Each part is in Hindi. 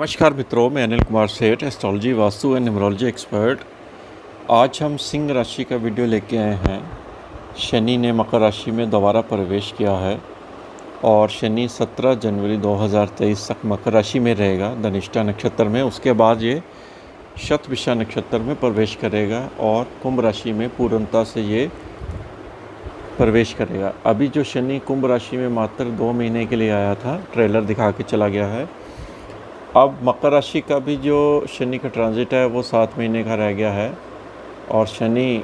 नमस्कार मित्रों, मैं अनिल कुमार सेठ, astrology, vastu and numerology expert. आज हम सिंह राशि का वीडियो लेके आए हैं। शनि ने मकर राशि में दोबारा प्रवेश किया है और शनि 17 जनवरी 2023 तक मकर राशि में रहेगा, धनिष्ठा नक्षत्र में। उसके बाद ये शतभिषा नक्षत्र में प्रवेश करेगा और कुंभ राशि में पूर्णता से ये प्रवेश करेगा। अभी जो शनि कुंभ राशि में मात्र 2 महीने के लिए आया था, ट्रेलर दिखा के चला गया है। अब मकर राशि का भी जो शनि का ट्रांजिट है वो 7 महीने का रह गया है और शनि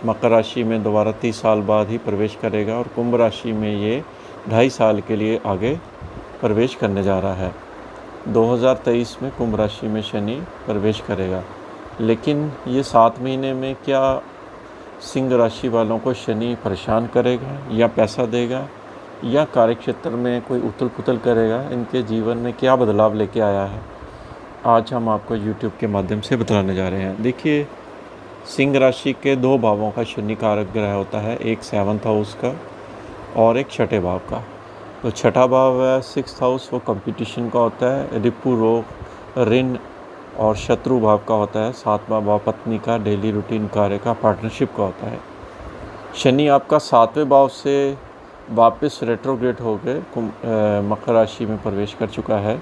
मकर राशि में दोबारा 30 साल बाद ही प्रवेश करेगा और कुंभ राशि में ये 2.5 साल के लिए आगे प्रवेश करने जा रहा है। 2023 में कुंभ राशि में शनि प्रवेश करेगा। लेकिन ये 7 महीने में क्या सिंह राशि वालों को शनि परेशान करेगा या पैसा देगा या कार्यक्षेत्र में कोई उथल पुथल करेगा? इनके जीवन में क्या बदलाव लेके आया है, आज हम आपको YouTube के माध्यम से बताने जा रहे हैं। देखिए, सिंह राशि के 2 भावों का शनि कारक ग्रह होता है, एक 7th हाउस का और एक छठे भाव का। तो छठा भाव है 6th हाउस, वो कंपटीशन का होता है, रिपु, रोग, ऋण और शत्रु भाव का होता है। 7वां भाव पत्नी का, डेली रूटीन कार्य का, पार्टनरशिप का होता है। शनि आपका 7वें भाव से वापस रेट्रोग्रेड हो गए मकर राशि में प्रवेश कर चुका है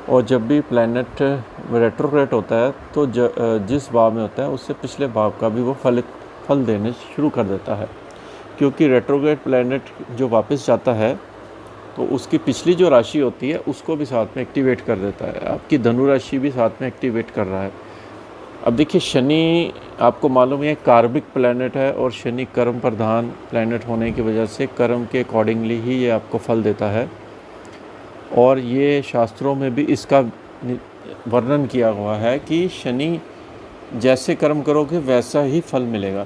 और जब भी प्लैनेट रेट्रोग्रेड होता है तो जिस भाव में होता है उससे पिछले भाव का भी वो फल देने शुरू कर देता है। क्योंकि रेट्रोग्रेड प्लैनेट जो वापस जाता है तो उसकी पिछली जो राशि होती है उसको भी साथ में एक्टिवेट कर देता है। आपकी धनु राशि भी साथ में एक्टिवेट कर रहा है। अब देखिए, शनि आपको मालूम है कार्मिक प्लैनेट है और शनि कर्म प्रधान प्लैनेट होने की वजह से कर्म के अकॉर्डिंगली ही ये आपको फल देता है और ये शास्त्रों में भी इसका वर्णन किया हुआ है कि शनि जैसे कर्म करोगे वैसा ही फल मिलेगा।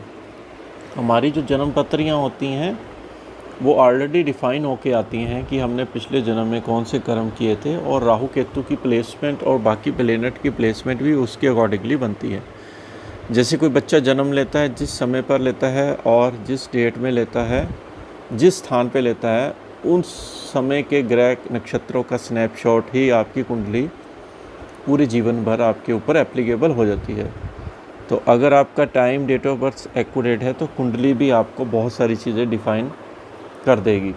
हमारी जो जन्म पत्रियाँ होती हैं वो ऑलरेडी डिफ़ाइन होके आती हैं कि हमने पिछले जन्म में कौन से कर्म किए थे और राहु केतु की प्लेसमेंट और बाकी प्लेनेट की प्लेसमेंट भी उसके अकॉर्डिंगली बनती है। जैसे कोई बच्चा जन्म लेता है, जिस समय पर लेता है और जिस डेट में लेता है, जिस स्थान पे लेता है, उन समय के ग्रह नक्षत्रों का स्नैपशॉट ही आपकी कुंडली पूरे जीवन भर आपके ऊपर एप्लीकेबल हो जाती है। तो अगर आपका time, date of birth accurate है तो कुंडली भी आपको बहुत सारी चीज़ें डिफ़ाइन कर देगी।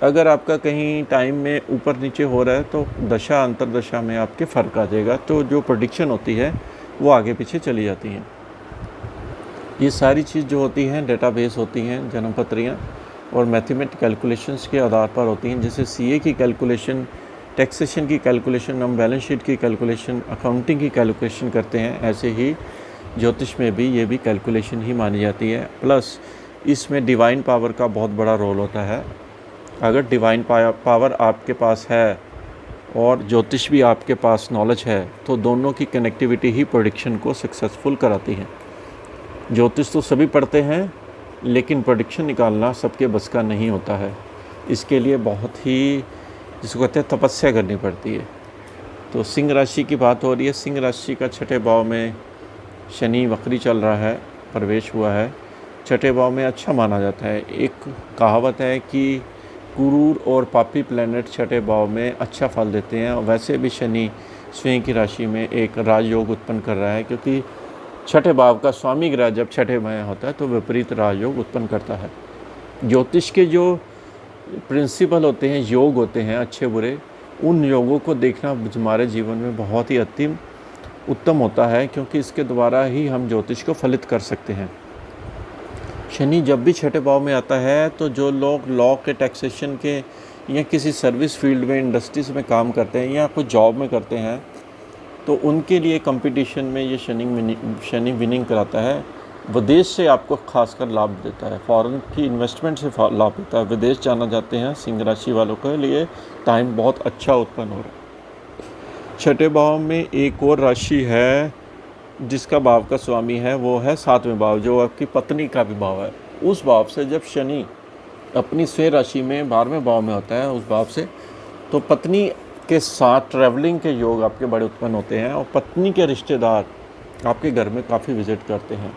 अगर आपका कहीं टाइम में ऊपर नीचे हो रहा है तो दशा अंतरदशा में आपके फ़र्क आ जाएगा। तो जो प्रेडिक्शन होती है वो आगे पीछे चली जाती हैं। ये सारी चीज़ जो होती हैं डेटाबेस होती हैं, जन्मपत्रियाँ और मैथमेटिकल कैलकुलेशंस के आधार पर होती हैं। जैसे सीए की कैलकुलेशन, टैक्सेशन की कैलकुलेशन, हम बैलेंस शीट की कैलकुलेशन, अकाउंटिंग की कैलकुलेशन करते हैं, ऐसे ही ज्योतिष में भी ये भी कैलकुलेशन ही मानी जाती है। प्लस इसमें डिवाइन पावर का बहुत बड़ा रोल होता है। अगर डिवाइन पावर आपके पास है और ज्योतिष भी आपके पास नॉलेज है तो दोनों की कनेक्टिविटी ही प्रेडिक्शन को सक्सेसफुल कराती है। ज्योतिष तो सभी पढ़ते हैं लेकिन प्रेडिक्शन निकालना सबके बस का नहीं होता है। इसके लिए बहुत ही, जिसको कहते हैं, तपस्या करनी पड़ती है। तो सिंह राशि की बात हो रही है। सिंह राशि का छठे भाव में शनि वक्री चल रहा है, प्रवेश हुआ है। छठे भाव में अच्छा माना जाता है। एक कहावत है कि क्रूर और पापी प्लैनेट छठे भाव में अच्छा फल देते हैं और वैसे भी शनि स्वयं की राशि में एक राजयोग उत्पन्न कर रहा है, क्योंकि छठे भाव का स्वामी ग्रह जब छठे में होता है तो विपरीत राजयोग उत्पन्न करता है। ज्योतिष के जो प्रिंसिपल होते हैं, योग होते हैं अच्छे बुरे, उन योगों को देखना हमारे जीवन में बहुत ही अति उत्तम होता है, क्योंकि इसके द्वारा ही हम ज्योतिष को फलित कर सकते हैं। शनि जब भी छठे भाव में आता है तो जो लोग लॉ के, टैक्सेशन के या किसी सर्विस फील्ड में, इंडस्ट्रीज में काम करते हैं या कुछ जॉब में करते हैं तो उनके लिए कंपटीशन में ये शनि विनिंग कराता है। विदेश से आपको खासकर लाभ देता है, फॉरेन की इन्वेस्टमेंट से लाभ देता है। विदेश जाना चाहते हैं सिंह राशि वालों के लिए टाइम बहुत अच्छा उत्पन्न हो रहा है। छठे भाव में एक और राशि है जिसका भाव का स्वामी है, वो है 7वें भाव, जो आपकी पत्नी का भी भाव है। उस भाव से जब शनि अपनी स्वयं राशि में 12वें भाव में होता है, उस भाव से, तो पत्नी के साथ ट्रैवलिंग के योग आपके बड़े उत्पन्न होते हैं और पत्नी के रिश्तेदार आपके घर में काफ़ी विजिट करते हैं।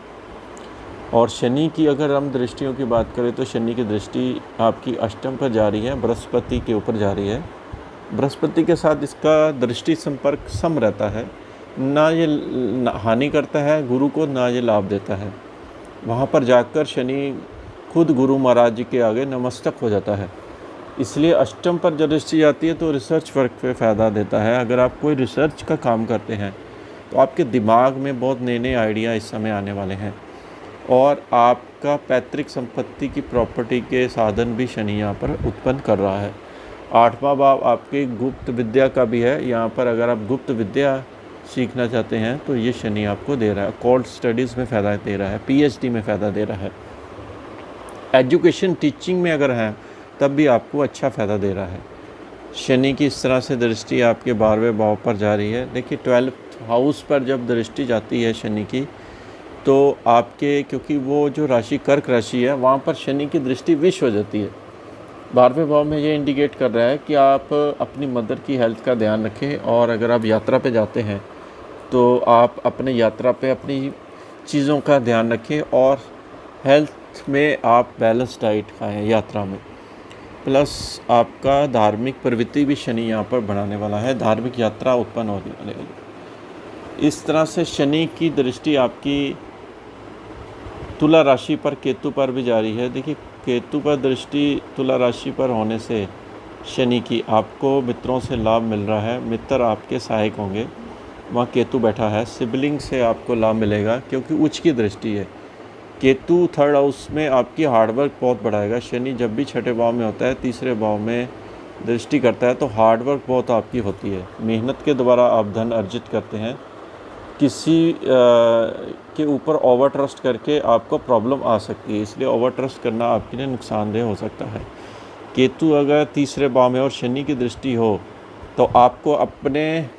और शनि की अगर हम दृष्टियों की बात करें तो शनि की दृष्टि आपकी अष्टम पर जा रही है, बृहस्पति के ऊपर जा रही है बृहस्पति के साथ इसका दृष्टि संपर्क सम रहता है, ना ये हानि करता है गुरु को, ना ये लाभ देता है। वहाँ पर जाकर शनि खुद गुरु महाराज जी के आगे नमस्तक हो जाता है। इसलिए अष्टम पर जब दृष्टि जाती है तो रिसर्च वर्क पे फ़ायदा देता है। अगर आप कोई रिसर्च का काम करते हैं तो आपके दिमाग में बहुत नए नए आइडिया इस समय आने वाले हैं, और आपका पैतृक संपत्ति की प्रॉपर्टी के साधन भी शनि यहाँ पर उत्पन्न कर रहा है। 8वां भाव आपकी गुप्त विद्या का भी है। यहाँ पर अगर आप गुप्त विद्या सीखना चाहते हैं तो ये शनि आपको दे रहा है। कोल्ड स्टडीज़ में फ़ायदा दे रहा है, PhD में फ़ायदा दे रहा है, एजुकेशन टीचिंग में अगर है तब भी आपको अच्छा फ़ायदा दे रहा है। शनि की इस तरह से दृष्टि आपके 12वें भाव पर जा रही है। देखिए 12th हाउस पर जब दृष्टि जाती है शनि की, तो आपके, क्योंकि वो जो राशि कर्क राशि है वहाँ पर शनि की दृष्टि विष हो जाती है। 12वें भाव में ये इंडिकेट कर रहा है कि आप अपनी मदर की हेल्थ का ध्यान रखें, और अगर आप यात्रा पे जाते हैं तो आप अपने यात्रा पे अपनी चीज़ों का ध्यान रखें, और हेल्थ में आप बैलेंस डाइट खाएँ यात्रा में। प्लस आपका धार्मिक प्रवृत्ति भी शनि यहाँ पर बढ़ाने वाला है, धार्मिक यात्रा उत्पन्न होने वाली है। इस तरह से शनि की दृष्टि आपकी तुला राशि पर केतु पर भी जारी है। देखिए केतु पर दृष्टि तुला राशि पर होने से शनि की आपको मित्रों से लाभ मिल रहा है, मित्र आपके सहायक होंगे। वहाँ केतु बैठा है, सिबलिंग से आपको लाभ मिलेगा क्योंकि उच्च की दृष्टि है। केतु 3rd हाउस में आपकी हार्डवर्क बहुत बढ़ाएगा। शनि जब भी 6ठे भाव में होता है, 3रे भाव में दृष्टि करता है, तो हार्डवर्क बहुत आपकी होती है। मेहनत के द्वारा आप धन अर्जित करते हैं। किसी के ऊपर ओवर ट्रस्ट करके आपको प्रॉब्लम आ सकती है, इसलिए ओवर ट्रस्ट करना आपके लिए नुकसानदेह हो सकता है। केतु अगर 3रे भाव में और शनि की दृष्टि हो तो आपको अपने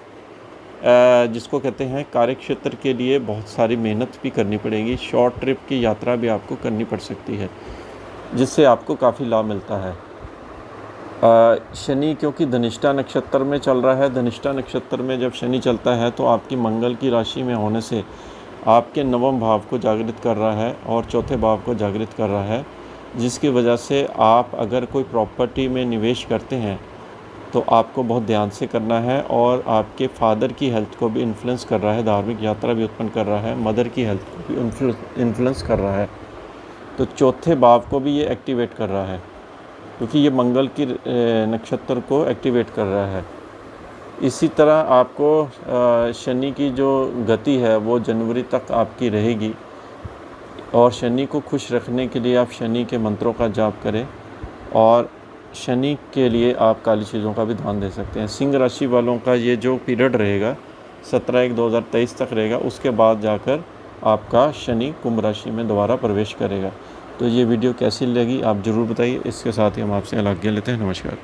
जिसको कहते हैं कार्यक्षेत्र के लिए बहुत सारी मेहनत भी करनी पड़ेगी। शॉर्ट ट्रिप की यात्रा भी आपको करनी पड़ सकती है, जिससे आपको काफ़ी लाभ मिलता है। शनि क्योंकि धनिष्ठा नक्षत्र में चल रहा है, धनिष्ठा नक्षत्र में जब शनि चलता है तो आपकी मंगल की राशि में होने से आपके 9वें भाव को जागृत कर रहा है और 4थे भाव को जागृत कर रहा है, जिसकी वजह से आप अगर कोई प्रॉपर्टी में निवेश करते हैं तो आपको बहुत ध्यान से करना है, और आपके फादर की हेल्थ को भी इन्फ्लुएंस कर रहा है, धार्मिक यात्रा भी उत्पन्न कर रहा है, मदर की हेल्थ को भी इन्फ्लुएंस कर रहा है। तो 4थे भाव को भी ये एक्टिवेट कर रहा है, क्योंकि ये मंगल की नक्षत्र को एक्टिवेट कर रहा है। इसी तरह आपको शनि की जो गति है वो जनवरी तक आपकी रहेगी, और शनि को खुश रखने के लिए आप शनि के मंत्रों का जाप करें, और शनि के लिए आप काली चीज़ों का भी ध्यान दे सकते हैं। सिंह राशि वालों का ये जो पीरियड रहेगा 17/1/2023 तक रहेगा, उसके बाद जाकर आपका शनि कुंभ राशि में दोबारा प्रवेश करेगा। तो ये वीडियो कैसी लगी आप ज़रूर बताइए। इसके साथ ही हम आपसे अलग लेते हैं। नमस्कार।